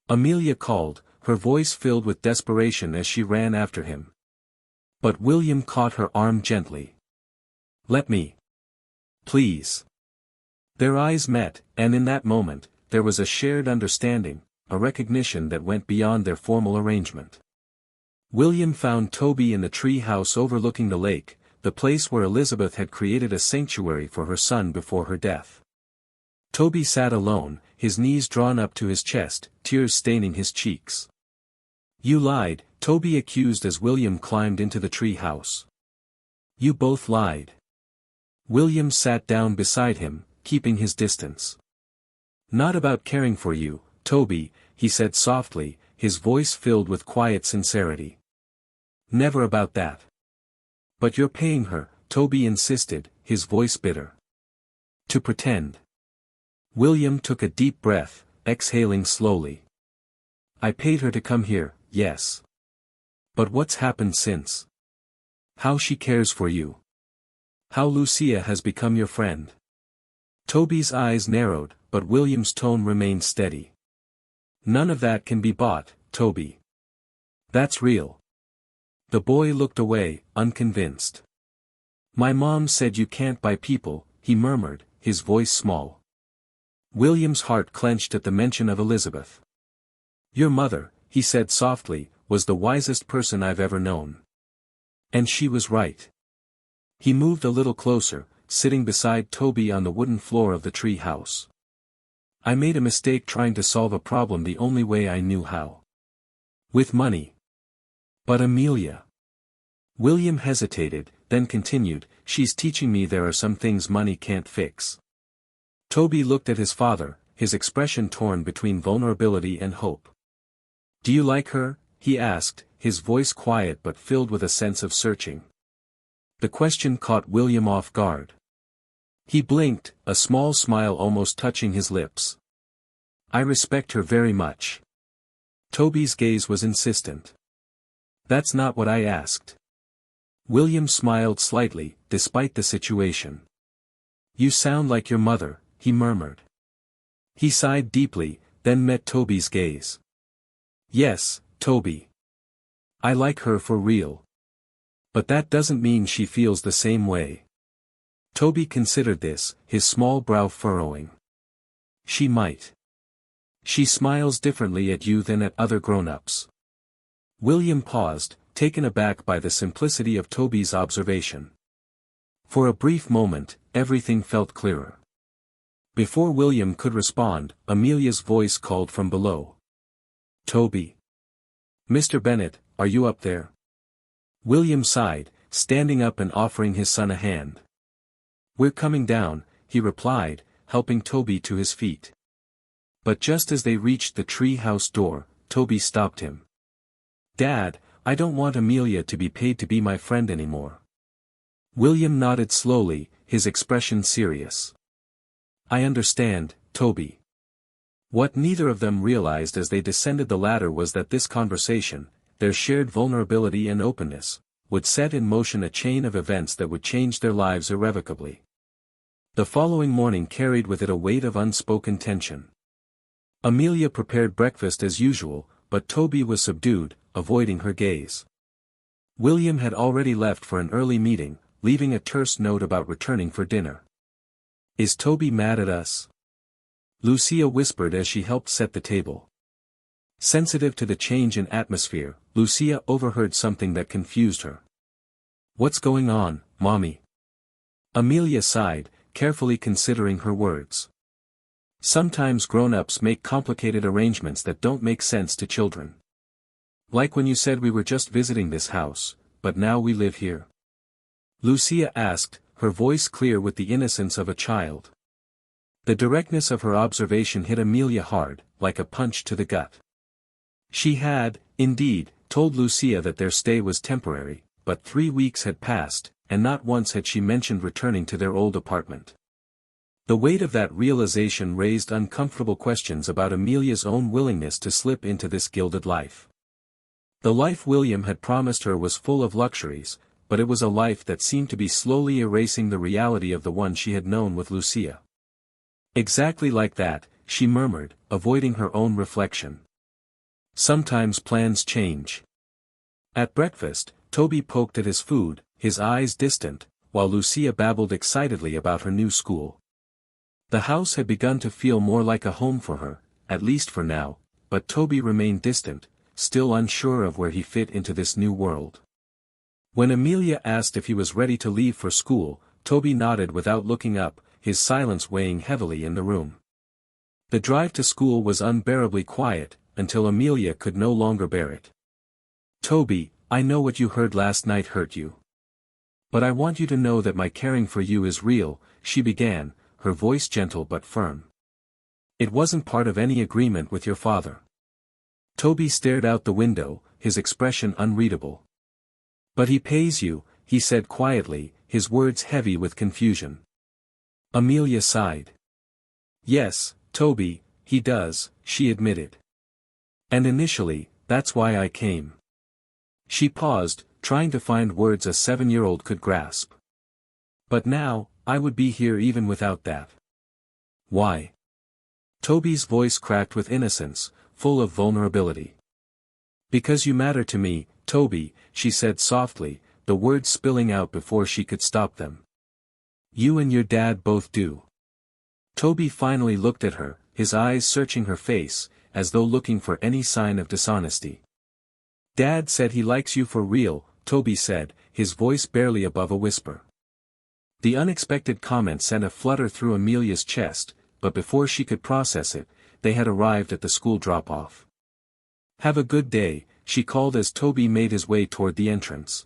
Amelia called, her voice filled with desperation as she ran after him. But William caught her arm gently. Let me. Please. Their eyes met, and in that moment, there was a shared understanding, a recognition that went beyond their formal arrangement. William found Toby in the tree house overlooking the lake, the place where Elizabeth had created a sanctuary for her son before her death. Toby sat alone, his knees drawn up to his chest, tears staining his cheeks. You lied, Toby accused as William climbed into the tree house. You both lied. William sat down beside him, keeping his distance. Not about caring for you, Toby, he said softly, his voice filled with quiet sincerity. Never about that. But you're paying her, Toby insisted, his voice bitter. To pretend. William took a deep breath, exhaling slowly. I paid her to come here, yes. But what's happened since? How she cares for you. How Lucia has become your friend. Toby's eyes narrowed, but William's tone remained steady. None of that can be bought, Toby. That's real. The boy looked away, unconvinced. My mom said you can't buy people, he murmured, his voice small. William's heart clenched at the mention of Elizabeth. Your mother, he said softly, was the wisest person I've ever known. And she was right. He moved a little closer, sitting beside Toby on the wooden floor of the tree house. I made a mistake trying to solve a problem the only way I knew how. With money. But Amelia. William hesitated, then continued, she's teaching me there are some things money can't fix. Toby looked at his father, his expression torn between vulnerability and hope. Do you like her? He asked, his voice quiet but filled with a sense of searching. The question caught William off guard. He blinked, a small smile almost touching his lips. I respect her very much. Toby's gaze was insistent. That's not what I asked. William smiled slightly, despite the situation. You sound like your mother, he murmured. He sighed deeply, then met Toby's gaze. Yes, Toby. I like her for real. But that doesn't mean she feels the same way. Toby considered this, his small brow furrowing. She might. She smiles differently at you than at other grown-ups. William paused, taken aback by the simplicity of Toby's observation. For a brief moment, everything felt clearer. Before William could respond, Amelia's voice called from below. Toby. Mr. Bennet, are you up there? William sighed, standing up and offering his son a hand. We're coming down, he replied, helping Toby to his feet. But just as they reached the tree house door, Toby stopped him. Dad, I don't want Amelia to be paid to be my friend anymore. William nodded slowly, his expression serious. I understand, Toby. What neither of them realized as they descended the ladder was that this conversation, their shared vulnerability and openness, would set in motion a chain of events that would change their lives irrevocably. The following morning carried with it a weight of unspoken tension. Amelia prepared breakfast as usual, but Toby was subdued, avoiding her gaze. William had already left for an early meeting, leaving a terse note about returning for dinner. Is Toby mad at us? Lucia whispered as she helped set the table. Sensitive to the change in atmosphere, Lucia overheard something that confused her. What's going on, Mommy? Amelia sighed, carefully considering her words. Sometimes grown-ups make complicated arrangements that don't make sense to children. Like when you said we were just visiting this house, but now we live here. Lucia asked, her voice clear with the innocence of a child. The directness of her observation hit Amelia hard, like a punch to the gut. She had, indeed, told Lucia that their stay was temporary, but 3 weeks had passed, and not once had she mentioned returning to their old apartment. The weight of that realization raised uncomfortable questions about Amelia's own willingness to slip into this gilded life. The life William had promised her was full of luxuries, but it was a life that seemed to be slowly erasing the reality of the one she had known with Lucia. Exactly like that, she murmured, avoiding her own reflection. Sometimes plans change. At breakfast, Toby poked at his food, his eyes distant, while Lucia babbled excitedly about her new school. The house had begun to feel more like a home for her, at least for now, but Toby remained distant, still unsure of where he fit into this new world. When Amelia asked if he was ready to leave for school, Toby nodded without looking up, his silence weighing heavily in the room. The drive to school was unbearably quiet, until Amelia could no longer bear it. Toby, I know what you heard last night hurt you. But I want you to know that my caring for you is real, she began, her voice gentle but firm. It wasn't part of any agreement with your father. Toby stared out the window, his expression unreadable. But he pays you, he said quietly, his words heavy with confusion. Amelia sighed. Yes, Toby, He does, she admitted. And initially, that's why I came. She paused, trying to find words a 7-year-old could grasp. But now, I would be here even without that. Why? Toby's voice cracked with innocence, full of vulnerability. Because you matter to me, Toby, she said softly, the words spilling out before she could stop them. You and your dad both do. Toby finally looked at her, his eyes searching her face, as though looking for any sign of dishonesty. Dad said he likes you for real, Toby said, his voice barely above a whisper. The unexpected comment sent a flutter through Amelia's chest, but before she could process it, they had arrived at the school drop-off. Have a good day, she called as Toby made his way toward the entrance.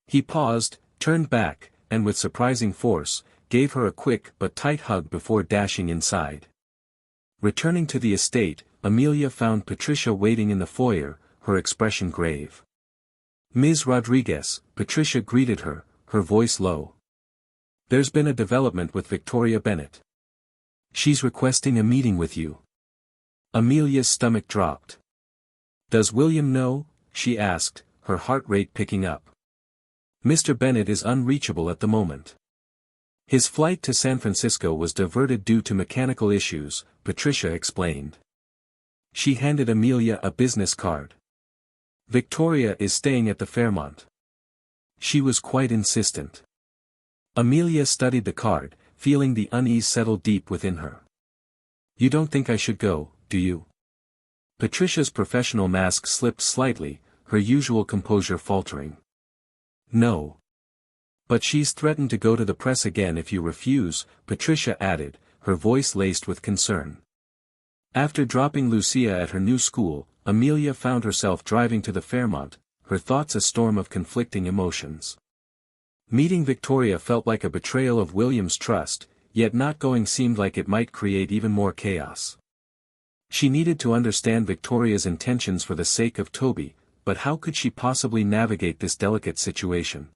He paused, turned back, and with surprising force, gave her a quick but tight hug before dashing inside. Returning to the estate, Amelia found Patricia waiting in the foyer, her expression grave. Ms. Rodriguez, Patricia greeted her, her voice low. There's been a development with Victoria Bennett. She's requesting a meeting with you. Amelia's stomach dropped. Does William know? She asked, her heart rate picking up. Mr. Bennett is unreachable at the moment. His flight to San Francisco was diverted due to mechanical issues, Patricia explained. She handed Amelia a business card. Victoria is staying at the Fairmont. She was quite insistent. Amelia studied the card, feeling the unease settle deep within her. You don't think I should go, do you? Patricia's professional mask slipped slightly, her usual composure faltering. No. But she's threatened to go to the press again if you refuse, Patricia added, her voice laced with concern. After dropping Lucia at her new school, Amelia found herself driving to the Fairmont, her thoughts a storm of conflicting emotions. Meeting Victoria felt like a betrayal of William's trust, yet not going seemed like it might create even more chaos. She needed to understand Victoria's intentions for the sake of Toby, but how could she possibly navigate this delicate situation?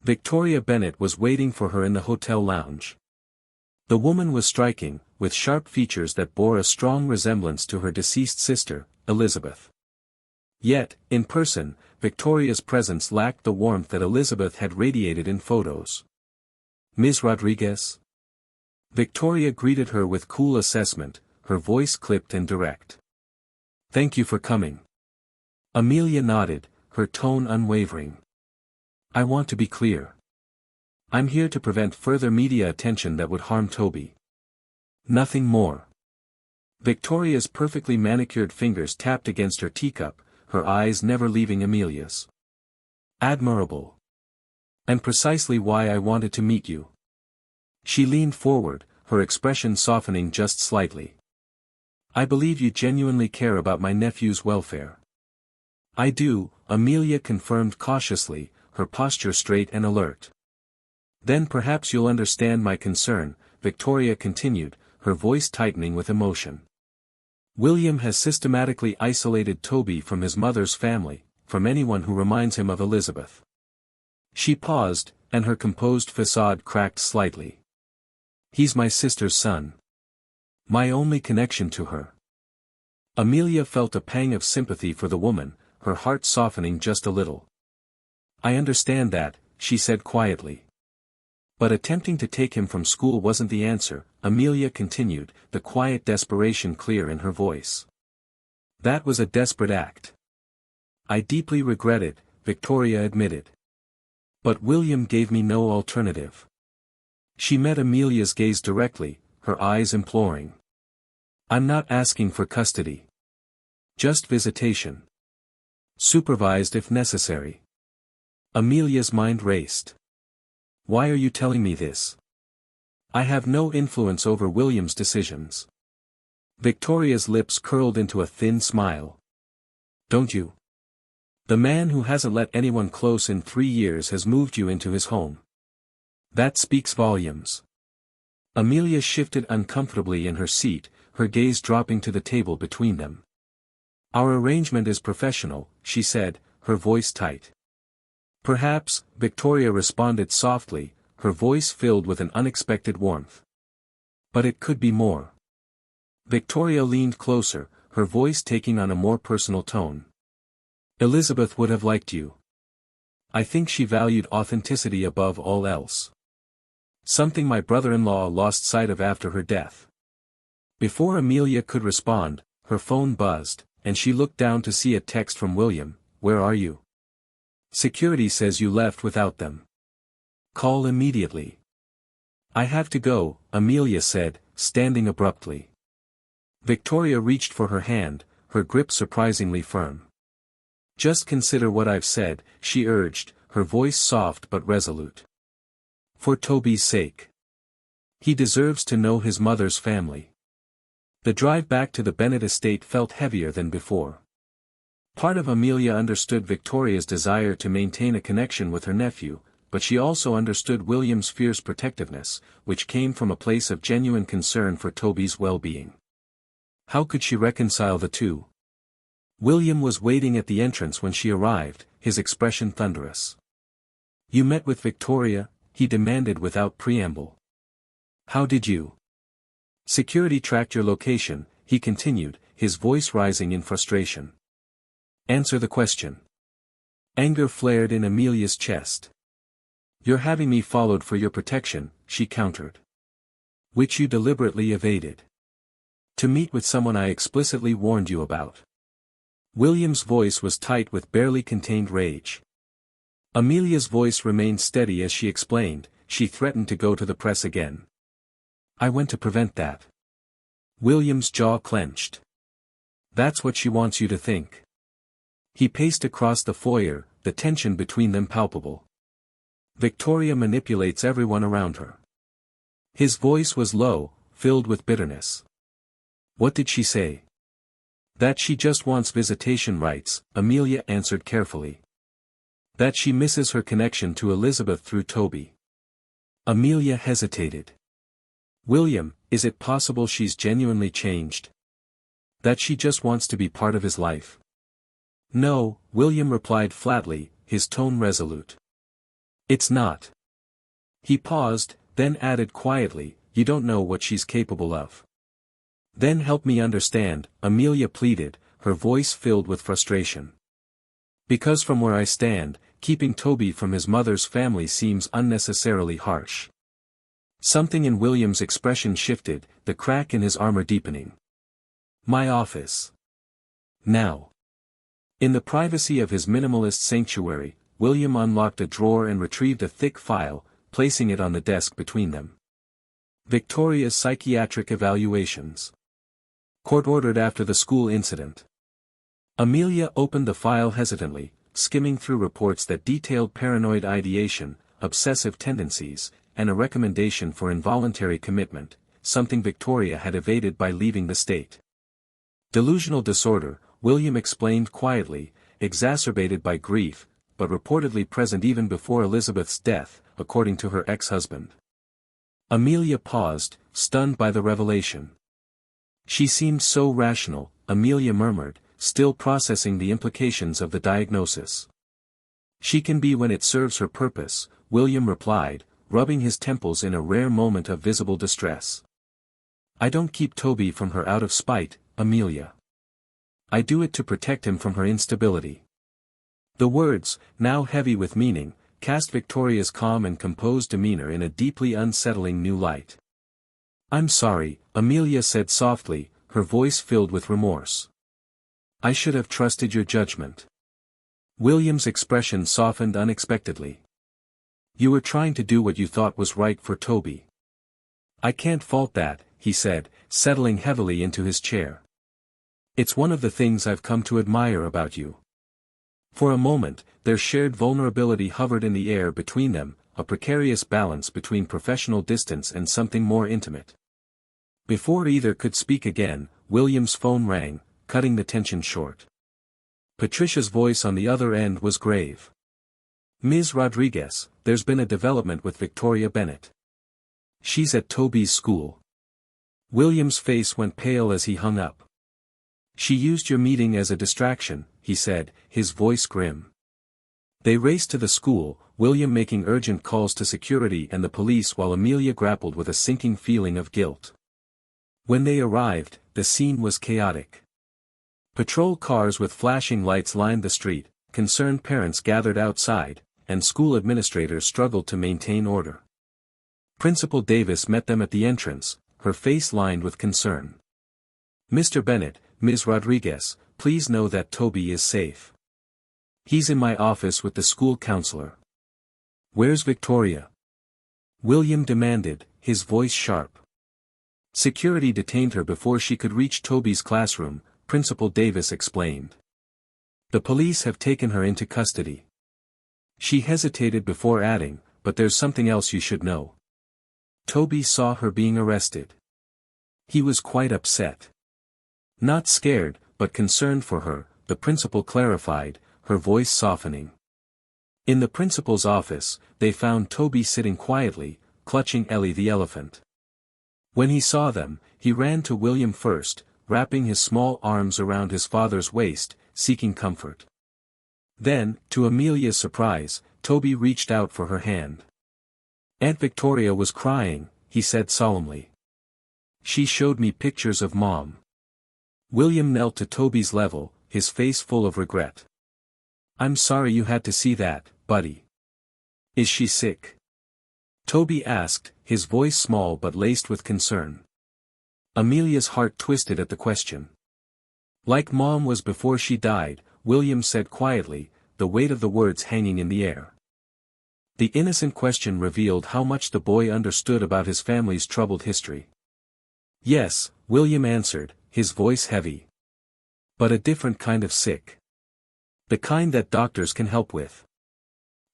Victoria Bennett was waiting for her in the hotel lounge. The woman was striking, with sharp features that bore a strong resemblance to her deceased sister, Elizabeth. Yet, in person, Victoria's presence lacked the warmth that Elizabeth had radiated in photos. Ms. Rodriguez? Victoria greeted her with cool assessment, her voice clipped and direct. Thank you for coming. Amelia nodded, her tone unwavering. I want to be clear. I'm here to prevent further media attention that would harm Toby. Nothing more. Victoria's perfectly manicured fingers tapped against her teacup, her eyes never leaving Amelia's. Admirable. And precisely why I wanted to meet you. She leaned forward, her expression softening just slightly. I believe you genuinely care about my nephew's welfare. I do, Amelia confirmed cautiously, her posture straight and alert. Then perhaps you'll understand my concern, Victoria continued, her voice tightening with emotion. William has systematically isolated Toby from his mother's family, from anyone who reminds him of Elizabeth. She paused, and her composed facade cracked slightly. He's my sister's son. My only connection to her. Amelia felt a pang of sympathy for the woman, her heart softening just a little. I understand that, she said quietly. But attempting to take him from school wasn't the answer, Amelia continued, the quiet desperation clear in her voice. That was a desperate act. I deeply regret it, Victoria admitted. But William gave me no alternative. She met Amelia's gaze directly, her eyes imploring. I'm not asking for custody. Just visitation. Supervised if necessary. Amelia's mind raced. Why are you telling me this? I have no influence over William's decisions. Victoria's lips curled into a thin smile. Don't you? The man who hasn't let anyone close in 3 years has moved you into his home. That speaks volumes. Amelia shifted uncomfortably in her seat, her gaze dropping to the table between them. Our arrangement is professional, she said, her voice tight. Perhaps, Victoria responded softly, her voice filled with an unexpected warmth. But it could be more. Victoria leaned closer, her voice taking on a more personal tone. Elizabeth would have liked you. I think she valued authenticity above all else. Something my brother-in-law lost sight of after her death. Before Amelia could respond, her phone buzzed, and she looked down to see a text from William. Where are you? Security says you left without them. Call immediately. I have to go, Amelia said, standing abruptly. Victoria reached for her hand, her grip surprisingly firm. Just consider what I've said, she urged, her voice soft but resolute. For Toby's sake. He deserves to know his mother's family. The drive back to the Bennett estate felt heavier than before. Part of Amelia understood Victoria's desire to maintain a connection with her nephew, but she also understood William's fierce protectiveness, which came from a place of genuine concern for Toby's well-being. How could she reconcile the two? William was waiting at the entrance when she arrived, his expression thunderous. You met with Victoria? He demanded without preamble. How did you? Security tracked your location, he continued, his voice rising in frustration. Answer the question. Anger flared in Amelia's chest. You're having me followed for your protection, she countered. Which you deliberately evaded. To meet with someone I explicitly warned you about. William's voice was tight with barely contained rage. Amelia's voice remained steady as she explained, she threatened to go to the press again. I went to prevent that. William's jaw clenched. That's what she wants you to think. He paced across the foyer, the tension between them palpable. Victoria manipulates everyone around her. His voice was low, filled with bitterness. What did she say? That she just wants visitation rights, Amelia answered carefully. That she misses her connection to Elizabeth through Toby. Amelia hesitated. William, is it possible she's genuinely changed? That she just wants to be part of his life? No, William replied flatly, his tone resolute. It's not. He paused, then added quietly, you don't know what she's capable of. Then help me understand, Amelia pleaded, her voice filled with frustration. Because from where I stand, keeping Toby from his mother's family seems unnecessarily harsh. Something in William's expression shifted, the crack in his armor deepening. My office. Now. In the privacy of his minimalist sanctuary, William unlocked a drawer and retrieved a thick file, placing it on the desk between them. Victoria's psychiatric evaluations. Court ordered after the school incident. Amelia opened the file hesitantly, skimming through reports that detailed paranoid ideation, obsessive tendencies, and a recommendation for involuntary commitment, something Victoria had evaded by leaving the state. Delusional disorder, William explained quietly, exacerbated by grief, but reportedly present even before Elizabeth's death, according to her ex-husband. Amelia paused, stunned by the revelation. She seemed so rational, Amelia murmured, still processing the implications of the diagnosis. She can be when it serves her purpose, William replied, rubbing his temples in a rare moment of visible distress. I don't keep Toby from her out of spite, Amelia. I do it to protect him from her instability. The words, now heavy with meaning, cast Victoria's calm and composed demeanor in a deeply unsettling new light. I'm sorry, Amelia said softly, her voice filled with remorse. I should have trusted your judgment. William's expression softened unexpectedly. You were trying to do what you thought was right for Toby. I can't fault that, he said, settling heavily into his chair. It's one of the things I've come to admire about you. For a moment, their shared vulnerability hovered in the air between them, a precarious balance between professional distance and something more intimate. Before either could speak again, William's phone rang, cutting the tension short. Patricia's voice on the other end was grave. Ms. Rodriguez, there's been a development with Victoria Bennett. She's at Toby's school. William's face went pale as he hung up. She used your meeting as a distraction, he said, his voice grim. They raced to the school, William making urgent calls to security and the police while Amelia grappled with a sinking feeling of guilt. When they arrived, the scene was chaotic. Patrol cars with flashing lights lined the street, concerned parents gathered outside, and school administrators struggled to maintain order. Principal Davis met them at the entrance, her face lined with concern. "Mr. Bennett, Ms. Rodriguez, please know that Toby is safe. He's in my office with the school counselor." "Where's Victoria?" William demanded, his voice sharp. "Security detained her before she could reach Toby's classroom," Principal Davis explained. "The police have taken her into custody." She hesitated before adding, "But there's something else you should know. Toby saw her being arrested. He was quite upset. Not scared, but concerned for her," the principal clarified, her voice softening. In the principal's office, they found Toby sitting quietly, clutching Ellie the elephant. When he saw them, he ran to William first, wrapping his small arms around his father's waist, seeking comfort. Then, to Amelia's surprise, Toby reached out for her hand. "Aunt Victoria was crying," he said solemnly. "She showed me pictures of Mom." William knelt to Toby's level, his face full of regret. "I'm sorry you had to see that, buddy. Is she sick?" Toby asked, his voice small but laced with concern. Amelia's heart twisted at the question. "Like Mom was before she died," William said quietly, the weight of the words hanging in the air. The innocent question revealed how much the boy understood about his family's troubled history. "Yes," William answered, his voice heavy. "But a different kind of sick. The kind that doctors can help with.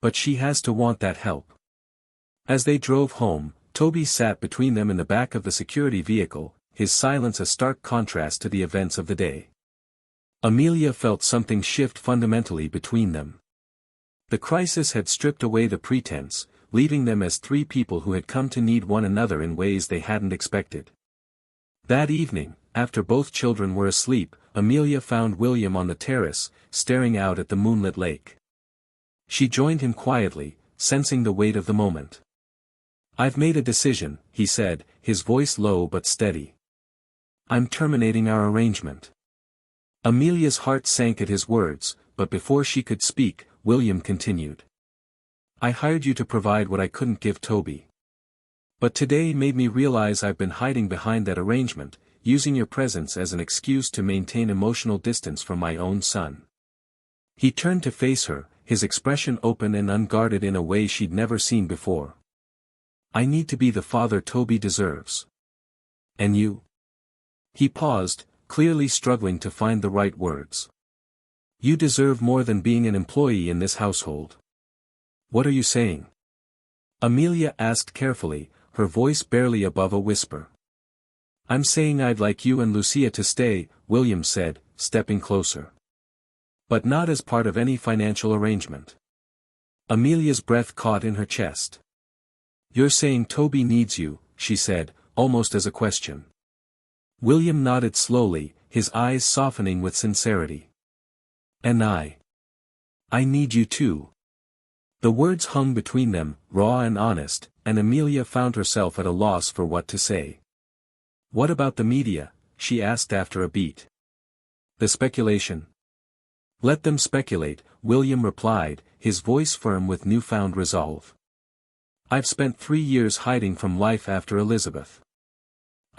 But she has to want that help." As they drove home, Toby sat between them in the back of the security vehicle, his silence a stark contrast to the events of the day. Amelia felt something shift fundamentally between them. The crisis had stripped away the pretense, leaving them as three people who had come to need one another in ways they hadn't expected. That evening, after both children were asleep, Amelia found William on the terrace, staring out at the moonlit lake. She joined him quietly, sensing the weight of the moment. "I've made a decision," he said, his voice low but steady. "I'm terminating our arrangement." Amelia's heart sank at his words, but before she could speak, William continued. "I hired you to provide what I couldn't give Toby. But today made me realize I've been hiding behind that arrangement, using your presence as an excuse to maintain emotional distance from my own son." He turned to face her, his expression open and unguarded in a way she'd never seen before. "I need to be the father Toby deserves. And you?" He paused, clearly struggling to find the right words. "You deserve more than being an employee in this household." "What are you saying?" Amelia asked carefully, her voice barely above a whisper. "I'm saying I'd like you and Lucia to stay," William said, stepping closer. "But not as part of any financial arrangement." Amelia's breath caught in her chest. "You're saying Toby needs you," she said, almost as a question. William nodded slowly, his eyes softening with sincerity. "And I need you too." The words hung between them, raw and honest, and Amelia found herself at a loss for what to say. "What about the media?" she asked after a beat. "The speculation?" "Let them speculate," William replied, his voice firm with newfound resolve. "I've spent 3 years hiding from life after Elizabeth.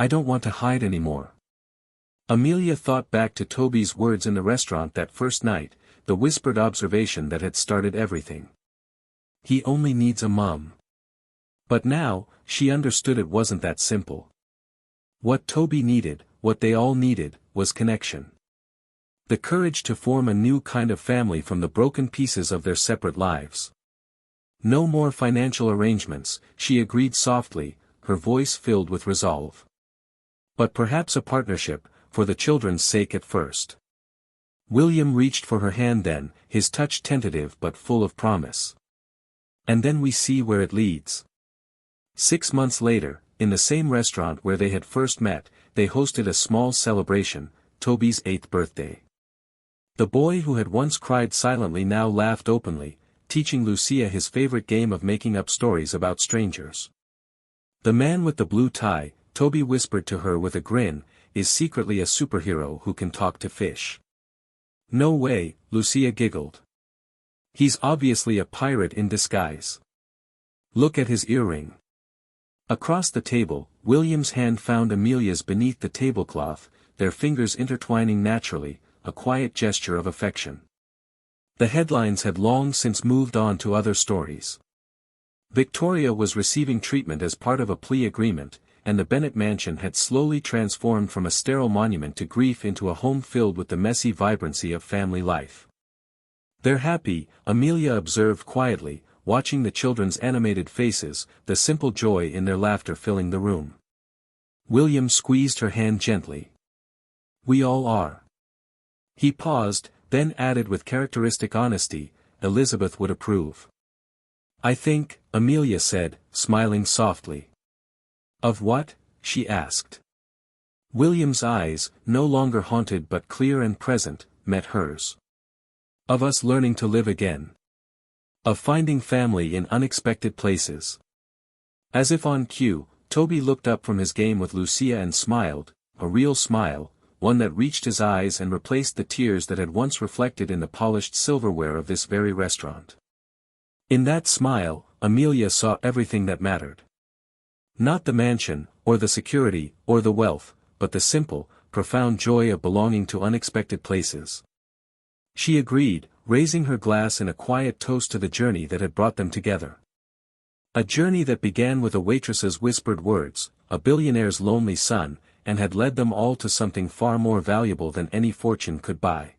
I don't want to hide anymore." Amelia thought back to Toby's words in the restaurant that first night, the whispered observation that had started everything. "He only needs a mom." But now, she understood it wasn't that simple. What Toby needed, what they all needed, was connection. The courage to form a new kind of family from the broken pieces of their separate lives. "No more financial arrangements," she agreed softly, her voice filled with resolve. "But perhaps a partnership, for the children's sake at first." William reached for her hand then, his touch tentative but full of promise. "And then we see where it leads." 6 months later, in the same restaurant where they had first met, they hosted a small celebration, Toby's 8th birthday. The boy who had once cried silently now laughed openly, teaching Lucia his favorite game of making up stories about strangers. The man with the blue tie, Toby whispered to her with a grin, is secretly a superhero who can talk to fish. No way, Lucia giggled. He's obviously a pirate in disguise. Look at his earring. Across the table, William's hand found Amelia's beneath the tablecloth, their fingers intertwining naturally, a quiet gesture of affection. The headlines had long since moved on to other stories. Victoria was receiving treatment as part of a plea agreement, and the Bennet mansion had slowly transformed from a sterile monument to grief into a home filled with the messy vibrancy of family life. "They're happy," Amelia observed quietly, watching the children's animated faces, the simple joy in their laughter filling the room. William squeezed her hand gently. "We all are." He paused, then added with characteristic honesty, "Elizabeth would approve." "I think," Amelia said, smiling softly. "Of what?" she asked. William's eyes, no longer haunted but clear and present, met hers. "Of us learning to live again. Of finding family in unexpected places." As if on cue, Toby looked up from his game with Lucia and smiled, a real smile, one that reached his eyes and replaced the tears that had once reflected in the polished silverware of this very restaurant. In that smile, Amelia saw everything that mattered. Not the mansion, or the security, or the wealth, but the simple, profound joy of belonging to unexpected places. She agreed, raising her glass in a quiet toast to the journey that had brought them together. A journey that began with a waitress's whispered words, a billionaire's lonely son, and had led them all to something far more valuable than any fortune could buy.